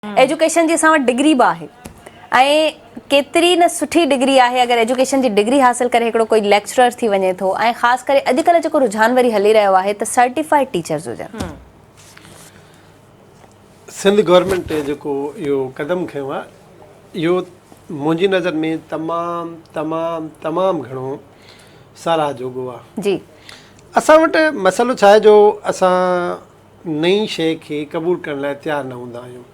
Education जी असां वटि degree बि आहे ऐं केतिरी न सुठी डिग्री आहे। अगरि एजुकेशन जी डिग्री हासिल करे हिकिड़ो कोई लेक्चरर थी वञे थो ऐं ख़ासि करे अॼुकल्ह जेको रुझान वरी हली रहियो आहे त सर्टिफाइड टीचर्स हुजनि। सिंध गवर्नमेंट जेको इहो क़दम खयो आहे इहो मुंहिंजी नज़र में तमामु तमामु तमामु घणो साराह जोॻो आहे। जी असां वटि मसइलो छा आहे जो असां नई शइ खे क़बूल करण लाइ तयारु न हूंदा आहियूं।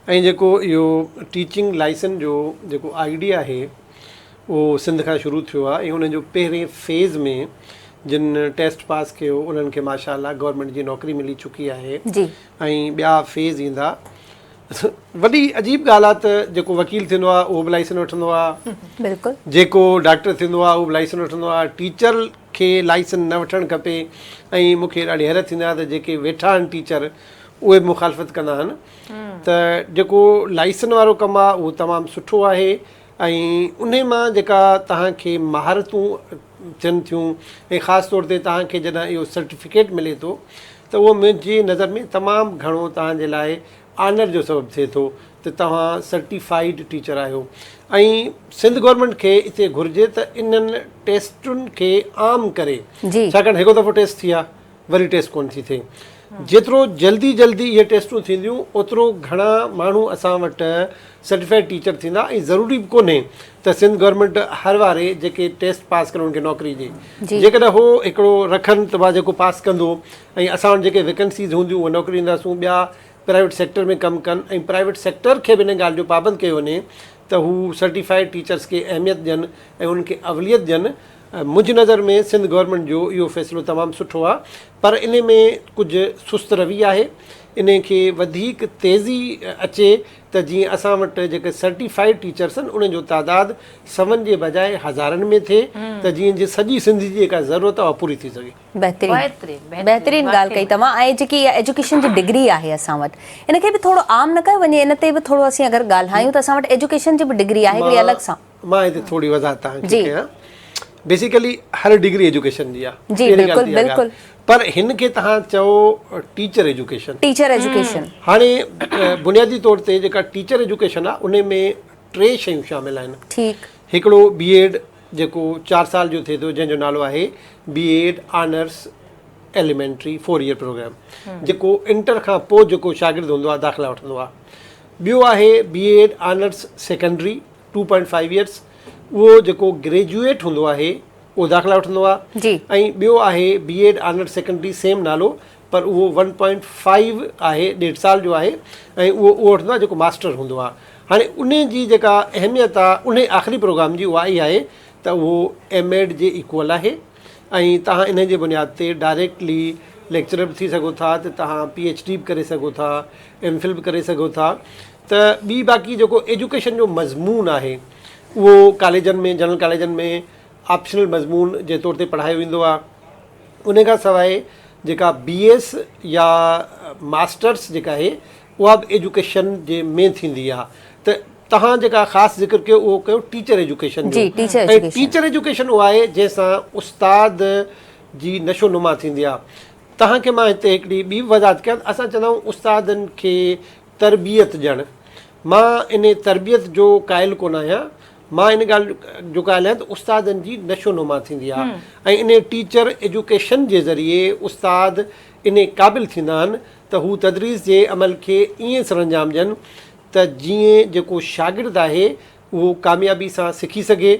ऐं जेको इहो टीचिंग लाइसेंस जो जेको आइडिया आहे उहो सिंध खां शुरू थियो आहे ऐं उन जो पहिरें फेज़ में जिन टेस्ट पास कयो उन्हनि खे माशाअल्लाह गवर्नमेंट जी नौकरी मिली चुकी आहे जी ऐं ॿिया फेज़ ईंदा। वॾी अजीब ॻाल्हि आहे त जेको वकील थींदो आहे उहो बि लाइसेंस वठंदो आहे, बिल्कुलु जेको डॉक्टर थींदो आहे उहो बि लाइसेंस वठंदो आहे, टीचर खे लाइसेंस न वठणु खपे। ऐं मूंखे ॾाढी हैरत थींदी आहे त जेके वेठा आहिनि टीचर उहे मुखालफ़त कंदा आहिनि। त जेको लाइसेंस वारो कमु आहे उहो तमामु सुठो आहे ऐं उन मां जेका तव्हांखे महारतूं थियनि थियूं ऐं ख़ासि तौर ते तव्हांखे जॾहिं इहो सर्टिफिकेट मिले थो त उहो मुंहिंजी नज़र में तमामु घणो तव्हांजे लाइ आनर जो सबबु थिए थो त तव्हां सर्टिफाइड टीचर आहियो। ऐं सिंध गवर्नमेंट खे हिते घुरिजे त इन्हनि टेस्टुनि खे आम करे, छाकाणि हिकु दफ़ो टेस्ट थी आहे वरी टेस्ट कोन थी थिए। जेतिरो जल्दी जल्दी इहे टेस्टूं थींदियूं ओतिरो घणा माण्हू असां वटि सर्टिफाइड टीचर थींदा। ऐं ज़रूरी बि कोन्हे त सिंध गवर्नमेंट हर वारे जेके टेस्ट पास कनि उनखे नौकिरी ॾिए। जेकॾहिं हो हिकिड़ो रखनि त मां जेको पास कंदो ऐं असां वटि जेके वैकेंसीज़ हूंदियूं उहे नौकिरी ॾींदासूं, ॿिया प्राइवेट सेक्टर में कमु कनि ऐं प्राइवेट सेक्टर खे बि इन ॻाल्हि जो पाबंद कयो वञे त हू सर्टिफाइड टीचर्स खे अहमियत ॾियनि ऐं उनखे अवलियत ॾियनि। मुंहिंजी नज़र में सिंध गवर्नमेंट जो इहो फ़ैसिलो तमामु सुठो आहे, पर इन में कुझु सुस्त रवि आहे। इन खे वधीक तेज़ी अचे त जीअं असां वटि जेके सर्टिफाइड टीचर्स आहिनि उन जो तइदादु 100 जे बजाए हज़ारनि में थिए त जीअं जे सॼी सिंध जी जेका ज़रूरत आहे उहा पूरी थी सघे। बहितरीन ॻाल्हि कई तव्हां। ऐं जेकी एजुकेशन जी डिग्री आहे असां वटि इन खे बि थोरो आम न कयो वञे, इन ते बि थोरो असीं अगरि ॻाल्हायूं त असां वटि एजुकेशन जी बि डिग्री आहे हिकिड़ी अलॻि सां। मां हिते थोरी वज़ाहत तव्हांखे कयां। बेसिकली हर डिग्री एजुकेशन जी आहे, जी बिल्कुलु बिल्कुलु, पर हिन खे तव्हां चओ टीचर एजुकेशन। टीचर एजुकेशन हाणे बुनियादी तौर ते जेका टीचर एजुकेशन आहे उन में 3 शयूं शामिल आहिनि। ठीकु, हिकिड़ो बीएड जेको 4 साल जो थिए थो, जंहिंजो नालो आहे BEd honours elementary 4 year programme, जेको इंटर खां पोइ जेको शागिर्दु हूंदो आहे दाख़िला वठंदो आहे। ॿियो आहे बीएड ऑनर्स सेकेंडरी 2.5 ईयर्स, उहो जेको ग्रेजुएट हूंदो आहे उहो दाख़िला वठंदो आहे। ऐं ॿियो आहे बीएड ऑनर्स सेकेंडरी सेम नालो, पर उहो 1.5 आहे, 1.5 साल जो आहे ऐं उहो वठंदो आहे जेको मास्टर हूंदो आहे। हाणे उन जी जेका अहमियत आहे उन आख़िरी प्रोग्राम जी उहा ई आहे त उहो एमएड जे इक्वल आहे ऐं तव्हां इन जे बुनियाद ते डायरेक्टली लेक्चरर बि थी सघो था, त तव्हां PhD बि करे सघो था, MPhil बि करे सघो था। त ॿी बाक़ी जेको एजुकेशन जो मज़मून आहे उहो कॉलेजनि में, जनरल कॉलेजनि में ऑप्शनल मज़मून जे तौर ते पढ़ायो वेंदो आहे। उन खां सवाइ जेका BS या मास्टर्स जेका आहे उहा बि एजुकेशन जे में थींदी आहे। त तव्हां जेका ख़ासि ज़िक्र कयो उहो कयो टीचर एजुकेशन जो। ऐं टीचर एजुकेशन उहा आहे जंहिंसां उस्ताद जी नशो नुमा थींदी आहे। तव्हांखे मां हिते हिकिड़ी ॿी वज़ाहत कयां, असां चवंदा आहियूं उस्तादनि खे तरबियत ॾियणु। मां इन तरबियत जो क़ाइल कोन आहियां, मां इन ॻाल्हि जो क़ाइल आहियां त उस्तादनि जी नशो नुमा थींदी आहे ऐं इन टीचर एजुकेशन जे ज़रिए उस्ताद इन क़ाबिल थींदा आहिनि त हू तदरीस जे अमल खे ईअं सरंजाम ॾियनि त जीअं जेको शागिर्दु आहे उहो कामयाबी सां सिखी सघे